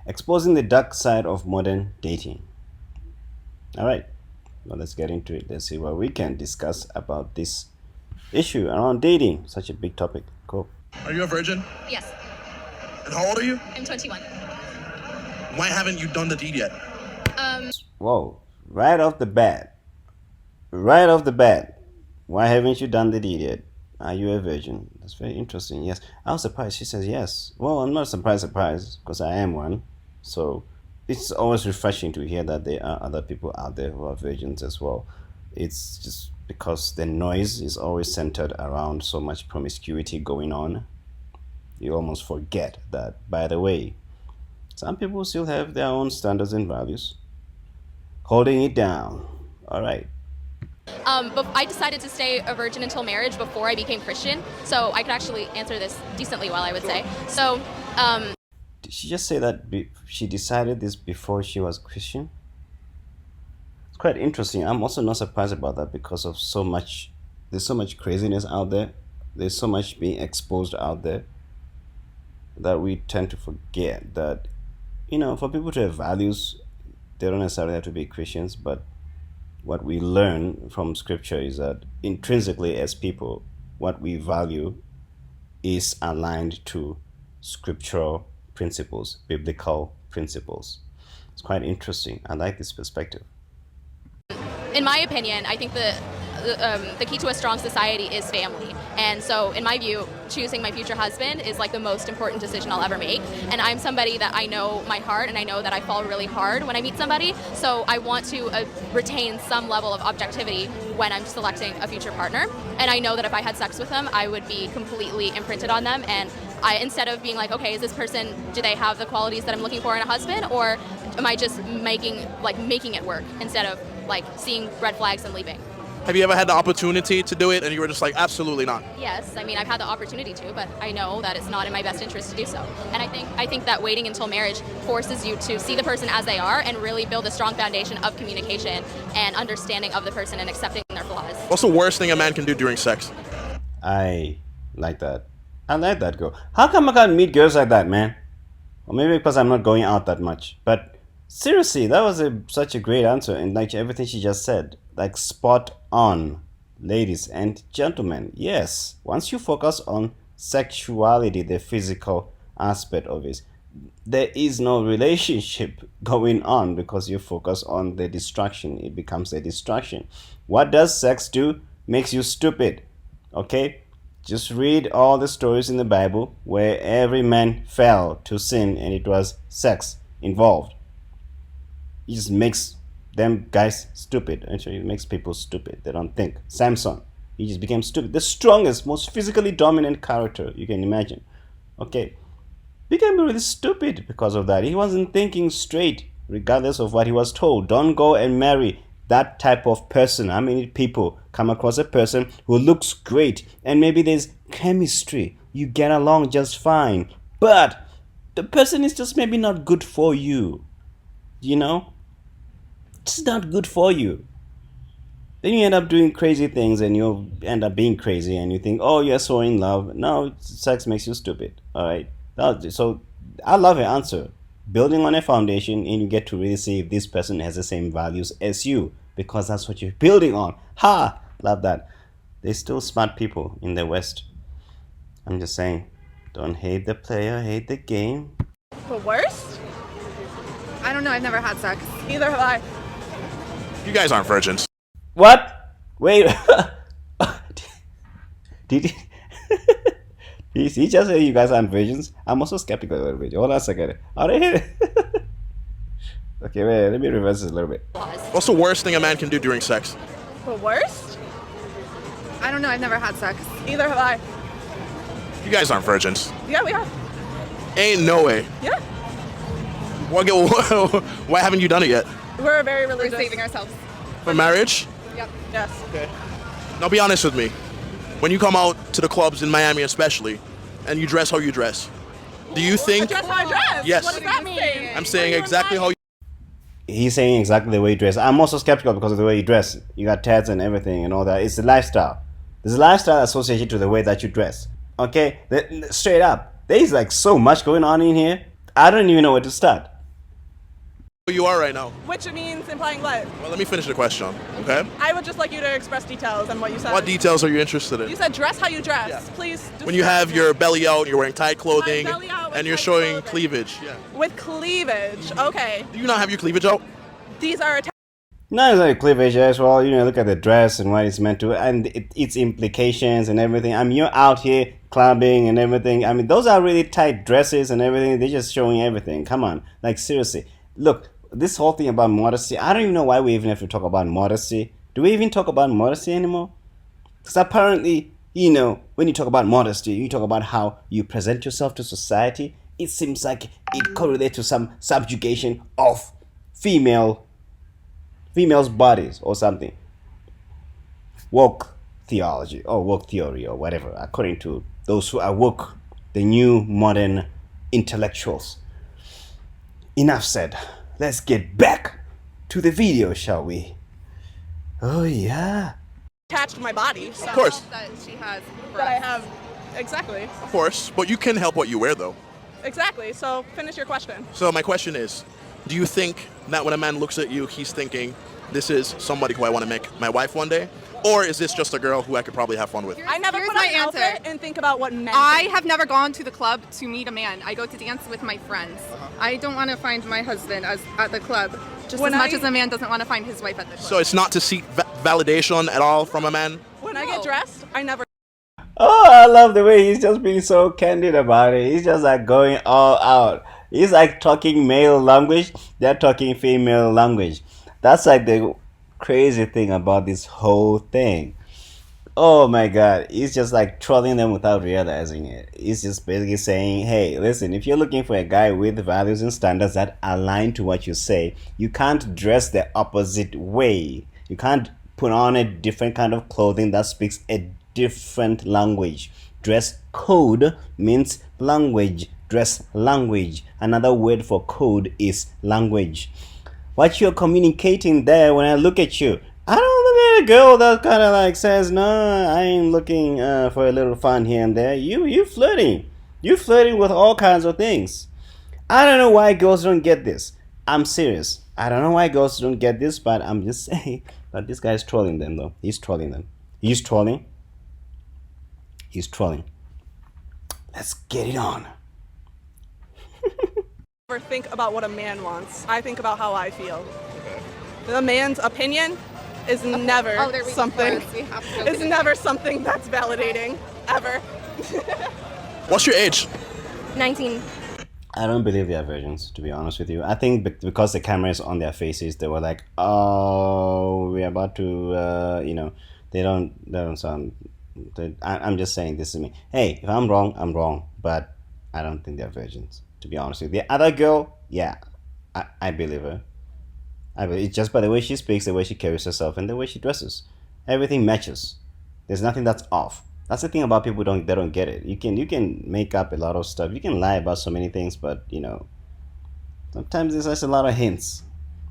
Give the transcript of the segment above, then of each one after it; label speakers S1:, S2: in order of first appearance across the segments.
S1: Exposing the dark side of modern dating. All right, well, let's get into it. Let's see what we can discuss about this issue around dating, such a big topic. Cool.
S2: Are you a virgin?
S3: Yes,
S2: And how old are you?
S3: I'm 21.
S2: Why haven't you done the deed yet?
S1: Whoa, right off the bat. Right off the bat. Why haven't you done the deed yet? Are you a virgin? That's very interesting. Yes. I was surprised. She says yes. Well, I'm not surprised, because I am one. So it's always refreshing to hear that there are other people out there who are virgins as well. It's just because the noise is always centered around so much promiscuity going on. You almost forget that, by the way, some people still have their own standards and values. Holding it down. All right.
S3: But I decided to stay a virgin until marriage before I became Christian, so I could actually answer this decently well, I would say. So,
S1: Did she just say that she decided this before she was Christian? It's quite interesting. I'm also not surprised about that because of there's so much craziness out there. There's so much being exposed out there that we tend to forget that, for people to have values, they don't necessarily have to be Christians, but what we learn from scripture is that intrinsically as people, what we value is aligned to scriptural principles, biblical principles. It's quite interesting. I like this perspective.
S3: in my opinion, I think the key to a strong society is family. And so, in my view, choosing my future husband is like the most important decision I'll ever make. And I'm somebody that I know my heart, and I know that I fall really hard when I meet somebody. So I want to retain some level of objectivity when I'm selecting a future partner. And I know that if I had sex with them, I would be completely imprinted on them. And instead of being like, okay, is this person, do they have the qualities that I'm looking for in a husband, or am I just making it work instead of like seeing red flags and leaving?
S2: Have you ever had the opportunity to do it and you were just like, absolutely not?
S3: Yes, I mean, I've had the opportunity to, but I know that it's not in my best interest to do so. And I think that waiting until marriage forces you to see the person as they are and really build a strong foundation of communication and understanding of the person and accepting their flaws.
S2: What's the worst thing a man can do during sex?
S1: I like that. I like that girl. How come I can't meet girls like that, man? Or maybe because I'm not going out that much. But seriously, that was such a great answer. And like everything she just said, like spot on. Ladies and gentlemen, yes. Once you focus on sexuality, the physical aspect of it, there is no relationship going on because you focus on the distraction. It becomes a distraction. What does sex do? Makes you stupid. Okay? Just read all the stories in the Bible where every man fell to sin and it was sex involved. It just makes them guys stupid. Actually, it makes people stupid. They don't think. Samson, he just became stupid. The strongest, most physically dominant character you can imagine. Okay. Became really stupid because of that. He wasn't thinking straight, regardless of what he was told. Don't go and marry that type of person. How many people come across a person who looks great and maybe there's chemistry, you get along just fine, but the person is just maybe not good for you, it's not good for you. Then you end up doing crazy things and you end up being crazy and you think, oh, you're so in love. No, sex makes you stupid. All right. So I love your answer. Building on a foundation, and you get to really see if this person has the same values as you, because that's what you're building on. Ha! Love that. There's still smart people in the West. I'm just saying, don't hate the player, hate the game.
S4: The worst? I don't know. I've never had sex. Neither have I.
S2: You guys aren't virgins.
S1: What? Wait. Did he just say you guys aren't virgins? I'm also skeptical a little bit. Hold on a second. Are they? Okay, wait. Let me reverse this a little bit.
S2: What's the worst thing a man can do during sex?
S4: The worst? I don't know. I've never had sex. Neither have I.
S2: You guys aren't virgins.
S4: Yeah, we are.
S2: Ain't no way.
S4: Yeah.
S2: Why haven't you done it yet?
S4: We're very religious. We're saving ourselves.
S2: For marriage?
S4: Yep. Yes.
S2: Okay. Now be honest with me. When you come out to the clubs in Miami especially, and you dress how you dress, do you think...
S4: Dress how I dress?
S2: Yes.
S4: What does that mean?
S2: I'm saying exactly how you...
S1: He's saying exactly the way you dress. I'm also skeptical because of the way you dress. You got tats and everything and all that. It's the lifestyle. There's a lifestyle associated to the way that you dress. Okay? Straight up. There's like so much going on in here. I don't even know where to start.
S2: Who you are right now.
S4: Which means implying what?
S2: Well, let me finish the question, okay?
S4: I would just like you to express details on what you said.
S2: What details are you interested in?
S4: You said dress how you dress.
S2: Yeah.
S4: Please.
S2: When you have your belly out, you're wearing tight clothing,
S4: My belly out with
S2: and you're
S4: tight
S2: showing
S4: clothing.
S2: cleavage. Yeah.
S4: With cleavage. Okay.
S2: Do you not have your cleavage out?
S4: These are
S1: No, it's like cleavage as well. You know, look at the dress and what it's meant to, and its implications and everything. I mean, you're out here clubbing and everything. I mean, those are really tight dresses and everything. They're just showing everything. Come on, like seriously. Look, this whole thing about modesty. I don't even know why we even have to talk about modesty. Do we even talk about modesty anymore? Because apparently, you know, when you talk about modesty, you talk about how you present yourself to society. It seems like it correlates to some subjugation of females' bodies or something. Woke theology or woke theory or whatever, according to those who are woke, the new modern intellectuals. Enough said. Let's get back to the video, shall we? Oh yeah.
S4: attached to my body. So
S2: Of course.
S5: That she has
S4: That I
S5: breasts.
S4: have. Exactly.
S2: Of course. But you can help what you wear, though.
S4: Exactly. So finish your question.
S2: So my question is, do you think that when a man looks at you, he's thinking, this is somebody who I want to make my wife one day? Or is this just a girl who I could probably have fun with?
S4: I never
S5: Here's
S4: put on
S5: my
S4: an
S5: answer.
S4: outfit and think about what men
S5: I
S4: think.
S5: have never gone to the club to meet a man. I go to dance with my friends. I don't want to find my husband at the club, just
S4: When
S5: as much
S4: I-
S5: as a man doesn't want to find his wife at the club.
S2: So it's not to seek validation at all from a man?
S4: When I get dressed, I never
S1: Oh, I love the way he's just being so candid about it. He's just like going all out. He's like talking male language, they're talking female language. That's like the crazy thing about this whole thing. Oh my god, he's just like trolling them without realizing it. He's just basically saying, hey, listen, if you're looking for a guy with values and standards that align to what you say, you can't dress the opposite way. You can't put on a different kind of clothing that speaks a different language. Dress code means language. Dress language. Another word for code is language. What you're communicating there, when I look at you, I don't look at a girl that kind of like says, no, I ain't looking for a little fun here and there. You flirting. You flirting with all kinds of things. I don't know why girls don't get this. I'm serious. I don't know why girls don't get this, but I'm just saying. But this guy's trolling them though. He's trolling them. He's trolling. He's trolling. Let's get it on.
S4: never think about what a man wants. I think about how I feel. The man's opinion is never
S5: Oh, they're waiting for
S4: something.
S5: us. We have to go
S4: It's
S5: get it.
S4: never something that's validating ever.
S2: What's your age?
S3: 19.
S1: I don't believe they are virgins, to be honest with you. I think because the camera is on their faces, they were like, "Oh, we're about to," you know. They don't sound. I'm just saying this to me. Hey, if I'm wrong, I'm wrong. But I don't think they're virgins, to be honest with you. The other girl, yeah, I believe her. I believe it's just by the way she speaks, the way she carries herself, and the way she dresses. Everything matches. There's nothing that's off. That's the thing about people they don't get it. You can make up a lot of stuff. You can lie about so many things, but you know, sometimes there's just a lot of hints.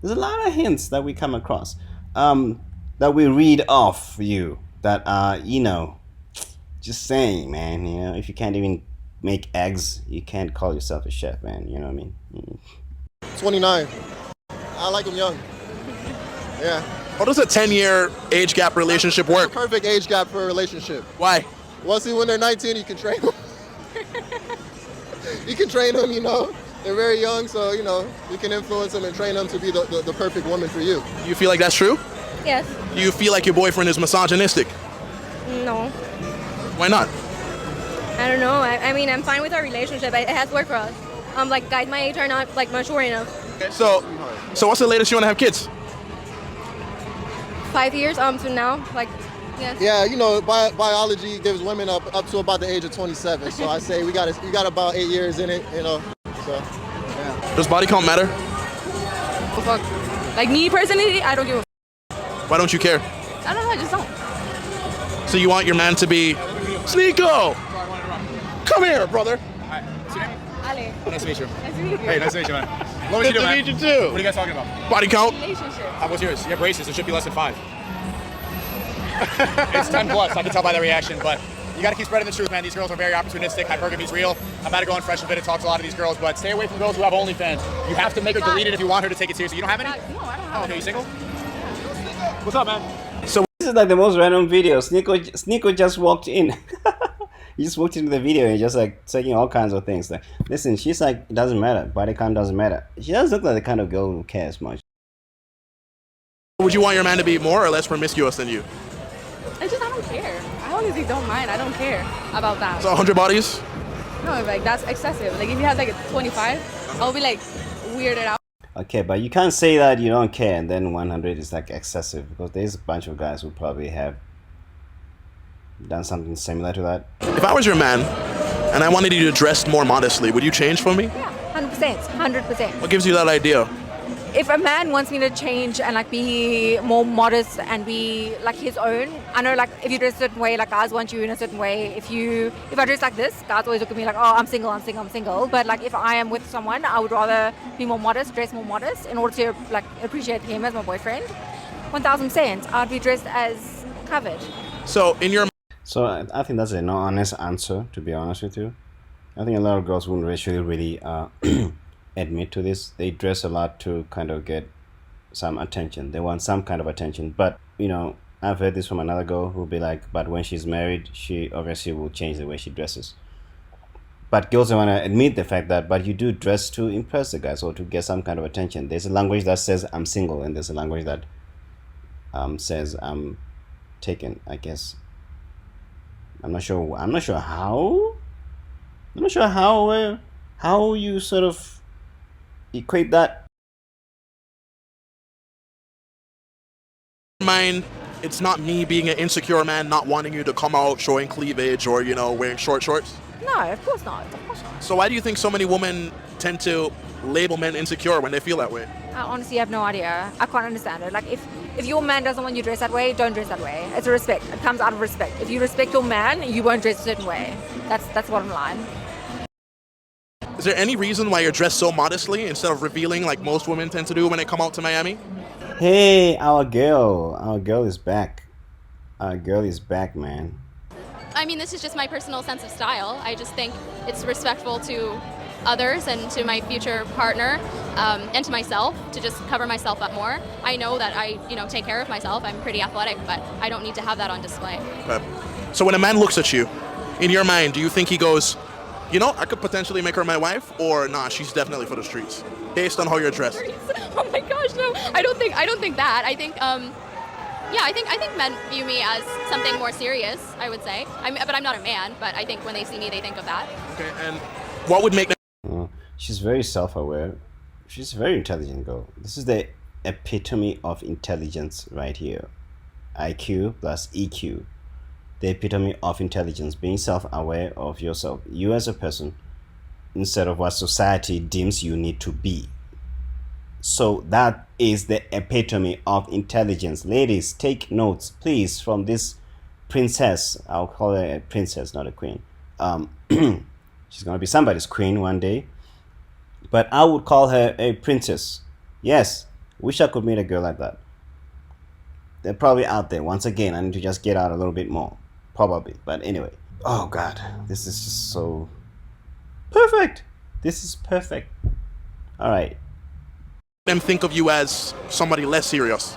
S1: There's a lot of hints that we come across, that we read off you. That you know, just saying, man. You know, if you can't even make eggs, you can't call yourself a chef, man. You know what I mean?
S6: 29. I like them young. Yeah.
S2: How does a 10-year age gap relationship work?
S6: Perfect age gap for a relationship.
S2: Why?
S6: Well, see, when they're 19, you can train them. You can train them, you know. They're very young, so, you know, you can influence them and train them to be the perfect woman for you.
S2: Do you feel like that's true?
S3: Yes.
S2: Do you feel like your boyfriend is misogynistic?
S3: No.
S2: Why not?
S3: I don't know. I mean, I'm fine with our relationship. It has worked for us. Like guys my age are not like mature enough.
S2: So what's the latest you want to have kids?
S3: 5 years to now, like, yes.
S6: Yeah, you know, biology gives women up to about the age of 27. So I say we got about 8 years in it, you know. So, yeah.
S2: Does body count matter?
S3: Oh, fuck. Like me personally, I don't give a
S2: Why don't you care?
S3: I don't know. I just don't.
S2: So you want your man to be Sneeko? Come here, brother.
S3: Ale.
S7: Nice to meet you.
S3: Nice to meet you.
S7: Hey, nice to meet you, man. What was
S2: Good
S7: you
S2: to
S7: doing,
S2: meet
S7: man?
S2: you too.
S7: What are you guys talking about?
S2: Body count?
S3: Relationship.
S7: What's yours? You have braces. It should be less than 5. It's 10 plus. I can tell by the reaction, but You got to keep spreading the truth, man. These girls are very opportunistic. Hypergamy's real. I'm about to go on Fresh a bit and talk to a lot of these girls, but stay away from girls who have OnlyFans. You have to make her delete it if you want her to take it seriously. You don't have any?
S5: No, I don't have
S7: Okay, you single? What's up, man?
S1: So this is like the most random video. Sneeko just walked in. He just walked into the video and just like saying all kinds of things. Like, listen, she's like, it doesn't matter. Body count doesn't matter. She doesn't look like the kind of girl who cares much.
S2: Would you want your man to be more or less promiscuous than you?
S5: I don't care. I honestly don't mind. I don't care about that.
S2: So 100 bodies?
S5: No, like that's excessive. Like if he has like a 25, I'll be like weirded out.
S1: Okay, but you can't say that you don't care and then 100 is like excessive, because there's a bunch of guys who probably have done something similar to that.
S2: If I was your man and I wanted you to dress more modestly, would you change for me?
S8: Yeah, 100%, 100%.
S2: What gives you that idea?
S8: If a man wants me to change and like be more modest and be like his own, I know like if you dress a certain way, like guys want you in a certain way. If I dress like this, guys always look at me like, oh, I'm single. But like if I am with someone, I would rather be more modest, dress more modest in order to like appreciate him as my boyfriend. 1000%, I'd be dressed as covered.
S2: So in your
S1: So I think that's a no honest answer, to be honest with you. I think a lot of girls wouldn't really admit to this. They dress a lot to kind of get some attention. They want some kind of attention. But, you know, I've heard this from another girl who'll be like, but when she's married, she obviously will change the way she dresses. But girls don't want to admit the fact that, but you do dress to impress the guys or to get some kind of attention. There's a language that says I'm single, and there's a language that says I'm taken, I guess. I'm not sure how you sort of equate that.
S2: mind, it's not me being an insecure man not wanting you to come out showing cleavage or, you know, wearing short shorts.
S8: No, of course not. Of course not.
S2: So why do you think so many women tend to label men insecure when they feel that way?
S8: I honestly have no idea. I can't understand it. Like if your man doesn't want you to dress that way, don't dress that way. It's a respect. It comes out of respect. If you respect your man, you won't dress a certain way. That's the bottom line.
S2: Is there any reason why you're dressed so modestly instead of revealing like most women tend to do when they come out to Miami?
S1: Hey, our girl is back. Our girl is back, man.
S3: I mean, this is just my personal sense of style. I just think it's respectful to others and to my future partner and to myself to just cover myself up more. I know that I, take care of myself. I'm pretty athletic, but I don't need to have that on display.
S2: Okay. So when a man looks at you, in your mind, do you think he goes, I could potentially make her my wife, or nah, she's definitely for the streets, based on how you're dressed?
S3: Oh my gosh, no! I don't think that. I think, I think men view me as something more serious. I would say, but I'm not a man. But I think when they see me, they think of that.
S2: Okay, and what would make?
S1: She's very self-aware. She's a very intelligent girl. This is the epitome of intelligence right here. IQ plus EQ. The epitome of intelligence, being self-aware of yourself, you as a person, instead of what society deems you need to be. So that is the epitome of intelligence. Ladies, take notes, please, from this princess. I'll call her a princess, not a queen. She's going to be somebody's queen one day. But I would call her a princess. Yes, wish I could meet a girl like that. They're probably out there. Once again, I need to just get out a little bit more. Probably. But anyway. Oh, God. This is just so perfect. This is perfect. All right.
S2: Them think of you as somebody less serious.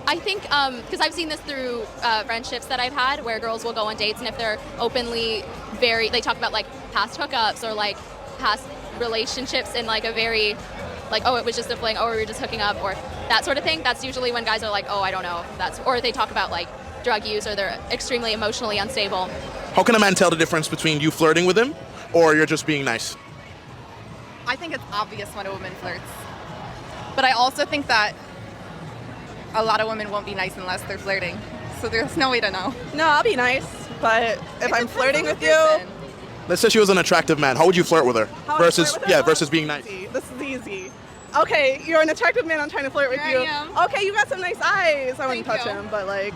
S3: I think, because I've seen this through friendships that I've had where girls will go on dates, and if they're openly they talk about like past hookups or like past relationships in like a very, like, oh, it was just a fling, or we were just hooking up, or that sort of thing. That's usually when guys are like, oh, I don't know. Or they talk about like drug use, or they're extremely emotionally unstable.
S2: How can a man tell the difference between you flirting with him or you're just being nice?
S5: I think it's obvious when a woman flirts. But I also think that a lot of women won't be nice unless they're flirting. So there's no way to know.
S4: No, I'll be nice, but if I'm flirting with you,
S2: Let's say she was an attractive man. How would you flirt with her?
S4: how would I flirt with her?
S2: Versus being nice.
S4: This is easy. Okay, you're an attractive man. I'm trying to flirt with
S5: Here
S4: you.
S5: I am.
S4: Okay, you got some nice eyes. I wouldn't
S5: Thank
S4: touch
S5: you.
S4: him, but like,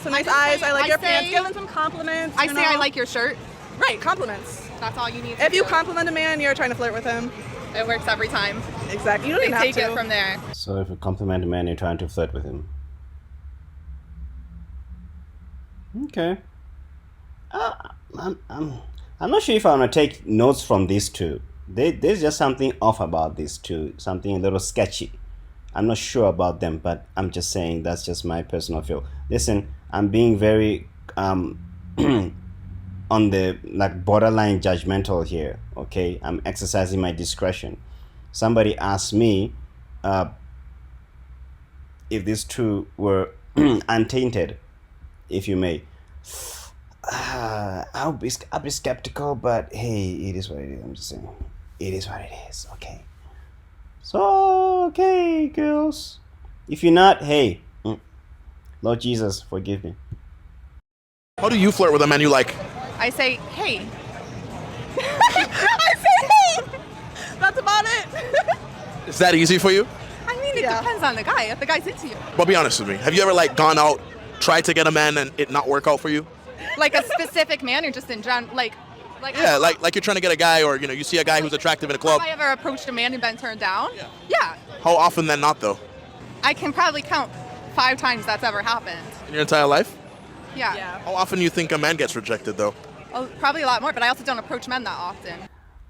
S4: some nice
S5: just
S4: eyes.
S5: say-
S4: I like
S5: I
S4: your
S5: say-
S4: pants. Give him some compliments.
S5: I
S4: you
S5: say I
S4: know?
S5: like your shirt.
S4: Right, compliments.
S5: That's all you need to
S4: If
S5: do.
S4: you compliment a man, you're trying to flirt with him.
S5: It works every time.
S4: Exactly. You don't
S5: They
S4: even have
S5: take
S4: to.
S5: it from there.
S1: So if you compliment a man, you're trying to flirt with him. Okay. I'm not sure if I want to take notes from these two. There's just something off about these two, something a little sketchy. I'm not sure about them, but I'm just saying that's just my personal feel. Listen, I'm being very on the like borderline judgmental here. Okay, I'm exercising my discretion. Somebody asked me if these two were untainted, if you may. I'll be skeptical, but hey, it is what it is. I'm just saying, it is what it is. Okay. So okay, girls, if you're not, hey, Lord Jesus, forgive me.
S2: How do you flirt with a man you like?
S5: I say, hey.
S4: I say, hey, that's about it.
S2: Is that easy for you?
S5: I mean, it depends on the guy. If the guy's into you.
S2: But be honest with me. Have you ever like gone out, tried to get a man, and it not work out for you?
S5: Like a specific man or just in general? Like
S2: Yeah, like you're trying to get a guy, or you see a guy who's attractive in a club.
S5: Have I ever approached a man and been turned down? Yeah.
S2: How often then not though?
S5: I can probably count 5 times that's ever happened.
S2: In your entire life?
S5: Yeah.
S2: How often do you think a man gets rejected though?
S5: Oh, probably a lot more, but I also don't approach men that often.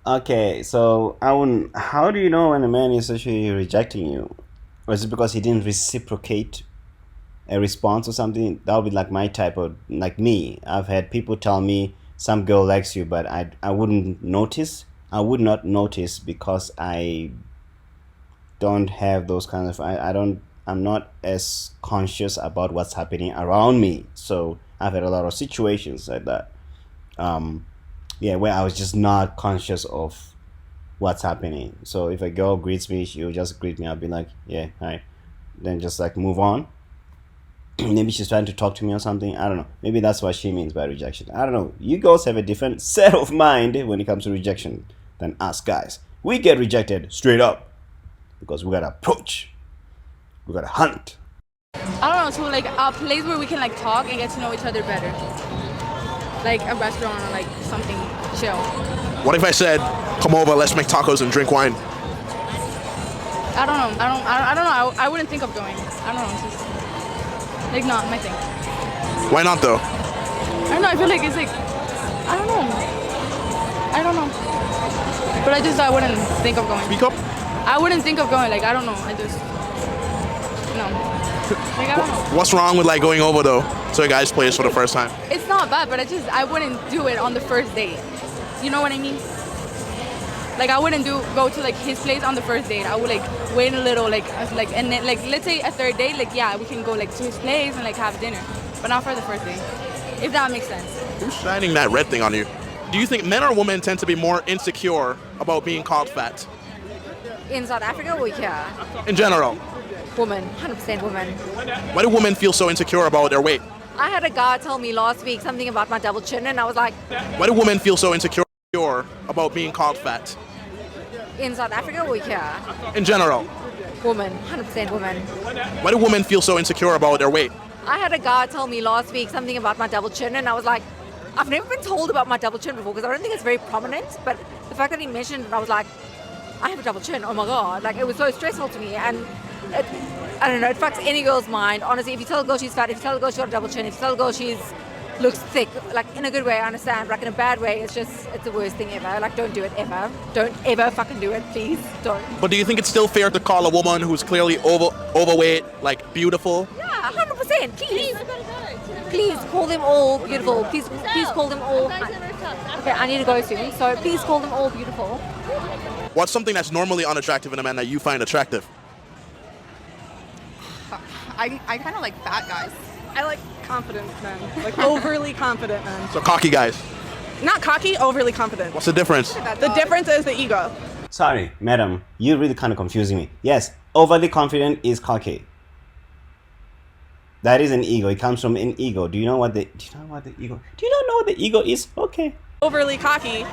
S1: Okay, so how do you know when a man is actually rejecting you? Or is it because he didn't reciprocate a response or something? That would be like my type of, like me. I've had people tell me some girl likes you, but I wouldn't notice. I would not notice because I don't have those kinds of, I'm not as conscious about what's happening around me. So I've had a lot of situations like that. Where I was just not conscious of what's happening. So if a girl greets me, she'll just greet me. I'll be like, yeah, hi. Then just like move on. Maybe she's trying to talk to me or something. I don't know. Maybe that's what she means by rejection. I don't know. You girls have a different set of mind when it comes to rejection than us guys. We get rejected straight up because we gotta approach. We gotta hunt.
S9: I don't know, to like a place where we can like talk and get to know each other better. Like a restaurant or like something chill.
S2: What if I said, come over, let's make tacos and drink wine?
S9: I don't know. I don't know. I wouldn't think of going. I don't know. It's just like not my thing.
S2: Why not though?
S9: I don't know. I feel like it's like I don't know. But I wouldn't think of going.
S2: Speak up.
S9: I wouldn't think of going. Like I don't know. I just no. Like I don't know.
S2: What's wrong with like going over though to a guy's place for the first time?
S9: It's not bad, but I wouldn't do it on the first date. You know what I mean? Like I wouldn't go to like his place on the first date. I would like wait a little, and then like let's say a third date, like yeah, we can go like to his place and like have dinner, but not for the first date. If that makes sense.
S2: Who's shining that red thing on you? Do you think men or women tend to be more insecure about being called fat?
S8: In South Africa or here?
S2: In general.
S8: Woman, 100% woman.
S2: Why do women feel so insecure about their weight?
S8: I had a guy tell me last week something about my double chin, and I was like,
S2: Why do women feel so insecure about being called fat?
S8: in South Africa or here?
S2: In general.
S8: Woman, 100% woman.
S2: Why do women feel so insecure about their weight?
S8: I had a guy tell me last week something about my double chin, and I was like, I've never been told about my double chin before because I don't think it's very prominent, but the fact that he mentioned it, I was like, I have a double chin, oh my God. Like, it was so stressful to me, and I don't know, it fucks any girl's mind. Honestly, if you tell a girl she's fat, if you tell a girl she's got a double chin, if you tell a girl she's looks thick, like in a good way, I understand, like in a bad way, it's the worst thing ever. Like, don't do it ever. Don't ever fucking do it, please, don't.
S2: But do you think it's still fair to call a woman who's clearly overweight, like, beautiful?
S8: Yeah, 100%, please. Please call them all beautiful. Please call them all. Okay, I need to go soon, so please call them all beautiful.
S2: What's something that's normally unattractive in a man that you find attractive?
S5: I kind of like fat guys.
S4: I like confident men, like overly confident men.
S2: So cocky guys.
S4: Not cocky, overly confident.
S2: What's the difference?
S4: The difference is the ego.
S1: Sorry, madam, you're really kind of confusing me. Yes, overly confident is cocky. That is an ego. It comes from an ego. Do you know what the ego? Do you not know what the ego is? Okay.
S4: Overly cocky,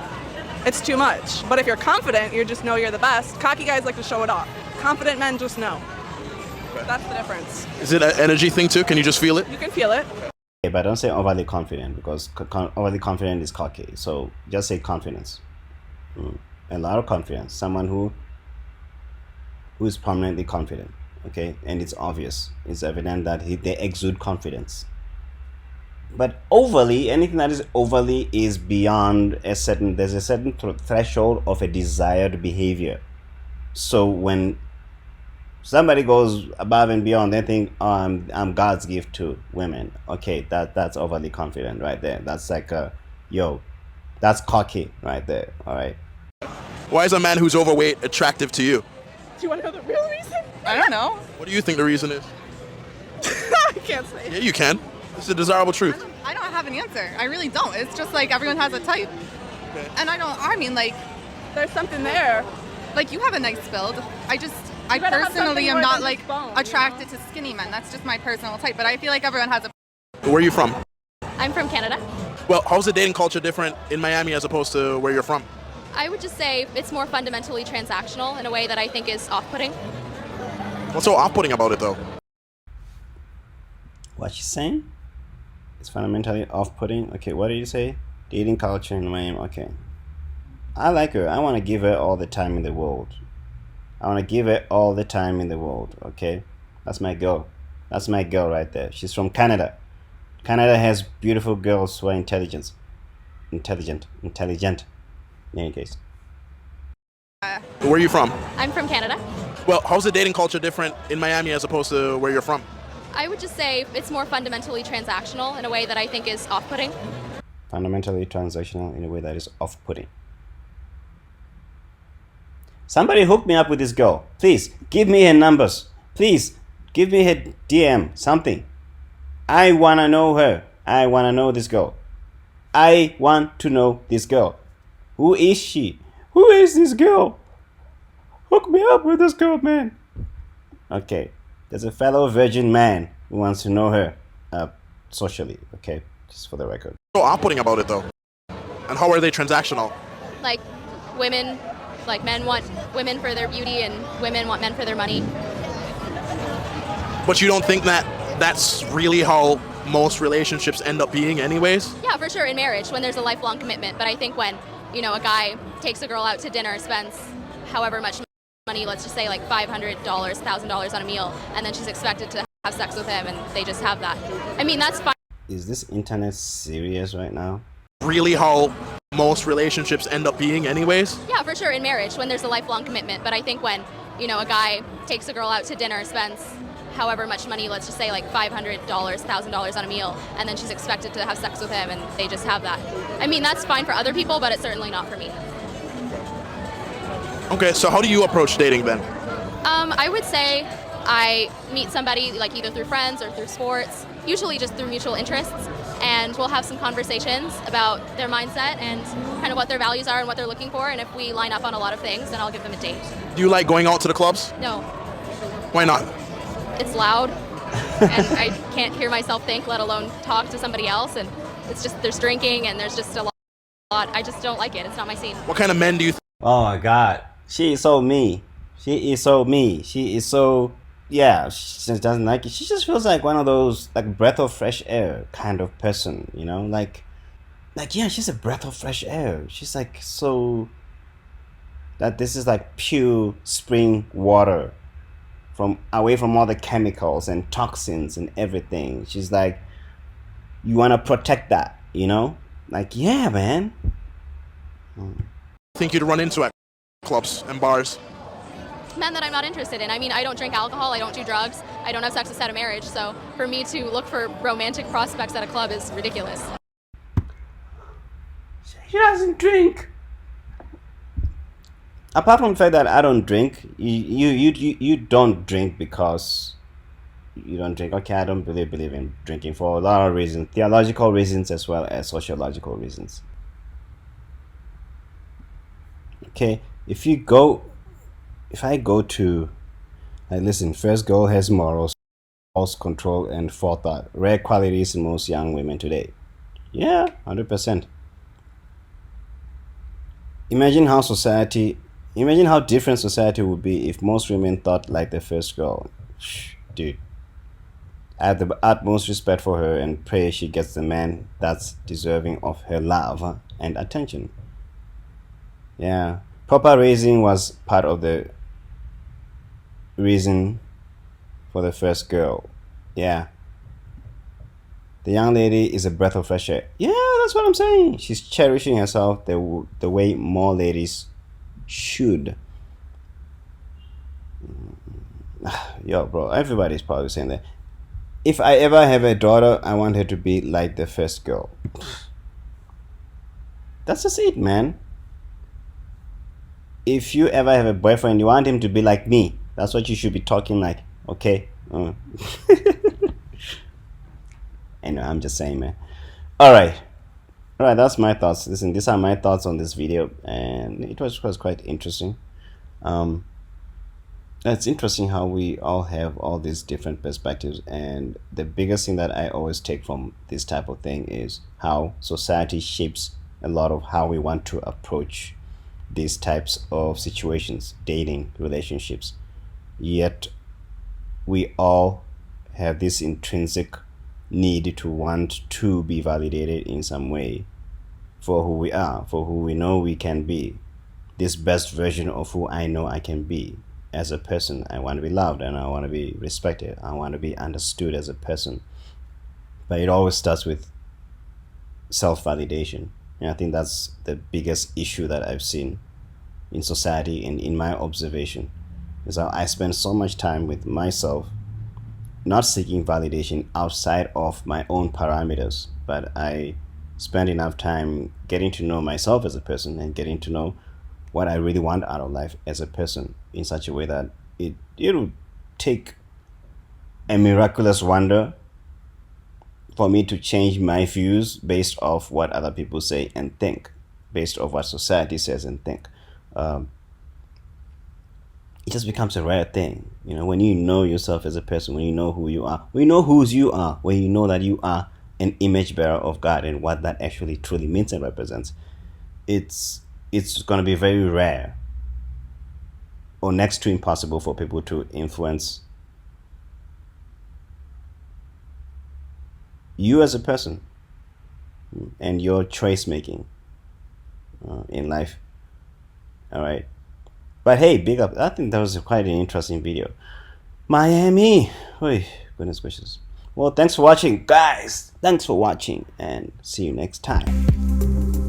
S4: it's too much. But if you're confident, you just know you're the best. Cocky guys like to show it off. Confident men just know. That's the difference.
S2: Is it an energy thing too? Can you just feel it?
S4: You can feel it.
S1: Okay, but don't say overly confident because overly confident is cocky. So just say confidence. A lot of confidence. Someone who is prominently confident. Okay, and it's obvious. It's evident that they exude confidence. But overly, anything that is overly is beyond a certain, there's a certain threshold of a desired behavior. So when somebody goes above and beyond, they think, oh, I'm God's gift to women. Okay, that's overly confident right there. That's like yo, that's cocky right there. All right.
S2: Why is a man who's overweight attractive to you?
S4: Do you want to know the real reason?
S5: I don't know.
S2: What do you think the reason is?
S4: I can't say.
S2: Yeah, you can. It's a desirable truth.
S5: I don't have an answer. I really don't. It's just like everyone has a type.
S2: Okay.
S5: And I mean, like,
S4: There's something there.
S5: like you have a nice build. I
S4: You gotta have
S5: personally
S4: something
S5: am
S4: more
S5: not
S4: than
S5: like
S4: just bone,
S5: attracted to skinny men. That's just my personal type. But I feel like everyone has a.
S2: Where are you from?
S3: I'm from Canada.
S2: Well, how's the dating culture different in Miami as opposed to where you're from?
S3: I would just say it's more fundamentally transactional in a way that I think is off-putting.
S2: What's so off-putting about it, though?
S1: What she's saying? It's fundamentally off-putting. Okay, what did you say? Dating culture in Miami. Okay. I like her. I want to give her all the time in the world. I want to give her all the time in the world. Okay? That's my girl. That's my girl right there. She's from Canada. Canada has beautiful girls who are intelligent. In any case.
S2: Where are you from?
S3: I'm from Canada.
S2: Well, how's the dating culture different in Miami as opposed to where you're from?
S3: I would just say it's more fundamentally transactional in a way that I think is off-putting.
S1: Fundamentally transactional in a way that is off-putting. Somebody hook me up with this girl. Please, give me her numbers. Please, give me her DM, something. I want to know her. I want to know this girl. I want to know this girl. Who is she? Who is this girl? Hook me up with this girl, man. Okay. There's a fellow virgin man who wants to know her socially. Okay. Just for the record.
S2: What's so off-putting about it, though? And how are they transactional?
S3: Like women, like men want women for their beauty and women want men for their money.
S2: But you don't think that that's really how most relationships end up being anyways?
S3: Yeah, for sure, in marriage, when there's a lifelong commitment. But I think when, you know, a guy takes a girl out to dinner, spends however much money, let's just say like $500, $1,000 on a meal, and then she's expected to have sex with him, and they just have that. I mean, that's fine.
S1: Is this internet serious right now?
S2: Really how most relationships end up being anyways?
S3: Yeah, for sure, in marriage, when there's a lifelong commitment. But I think when, you know, a guy takes a girl out to dinner, spends however much money, let's just say like $500, $1,000 on a meal, and then she's expected to have sex with him, and they just have that. I mean, that's fine for other people, but it's certainly not for me.
S2: Okay, so how do you approach dating then?
S3: I would say I meet somebody like either through friends or through sports, usually just through mutual interests, and we'll have some conversations about their mindset and kind of what their values are and what they're looking for, and if we line up on a lot of things, then I'll give them a date.
S2: Do you like going out to the clubs?
S3: No,
S2: Why not?
S3: it's loud, and I can't hear myself think, let alone talk to somebody else, and it's just, there's drinking, and there's just a lot. I just don't like it. It's not my scene.
S2: What kind of men do you
S1: Oh my god. She is so me. She is so me. She is so, yeah, she just doesn't like it. She just feels like one of those, like, breath of fresh air kind of person, you know? Like, yeah, she's a breath of fresh air. She's like so, that this is like pure spring water from away from all the chemicals and toxins and everything. She's like, you want to protect that, you know? Like, yeah, man.
S2: think you'd run into at clubs and bars?
S3: Men that I'm not interested in. I mean, I don't drink alcohol, I don't do drugs, I don't have sex outside of marriage, so for me to look for romantic prospects at a club is ridiculous.
S1: She doesn't drink. Apart from the fact that I don't drink, you don't drink because you don't drink. Okay, I don't believe in drinking for a lot of reasons, theological reasons as well as sociological reasons. Okay, if I go to, like, listen, first girl has morals, self-control, and forethought, rare qualities in most young women today. Yeah, 100%. Imagine how different society would be if most women thought like the first girl. Dude, I have the utmost respect for her and pray she gets the man that's deserving of her love and attention. Yeah, proper raising was part of the reason for the first girl. Yeah, The young lady is a breath of fresh air. Yeah, that's what I'm saying. She's cherishing herself the way more ladies should. Yo, bro, everybody's probably saying that. If I ever have a daughter, I want her to be like the first girl. That's just it, man. If you ever have a boyfriend, you want him to be like me. That's what you should be talking like. Okay? Anyway, I'm just saying, man. Alright, that's my thoughts. Listen, these are my thoughts on this video, and it was quite interesting. It's interesting how we all have all these different perspectives, and the biggest thing that I always take from this type of thing is how society shapes a lot of how we want to approach these types of situations, dating, relationships. Yet we all have this intrinsic need to want to be validated in some way for who we are, for who we know we can be, this best version of who I know I can be as a person. I want to be loved, and I want to be respected. I want to be understood as a person. But it always starts with self-validation. And I think that's the biggest issue that I've seen in society and in my observation, is how I spend so much time with myself, not seeking validation outside of my own parameters, but I spend enough time getting to know myself as a person and getting to know what I really want out of life as a person in such a way that it'll take a miraculous wonder for me to change my views based off what other people say and think, based off what society says and think. It just becomes a rare thing, when you know yourself as a person, when you know who you are, when you know whose you are, when you know that you are an image bearer of God and what that actually truly means and represents. It's going to be very rare or next to impossible for people to influence you as a person and your choice making in life. All right. But hey, big up. I think that was quite an interesting video. Miami. Oy, goodness gracious. Well, thanks for watching, guys. Thanks for watching, and see you next time.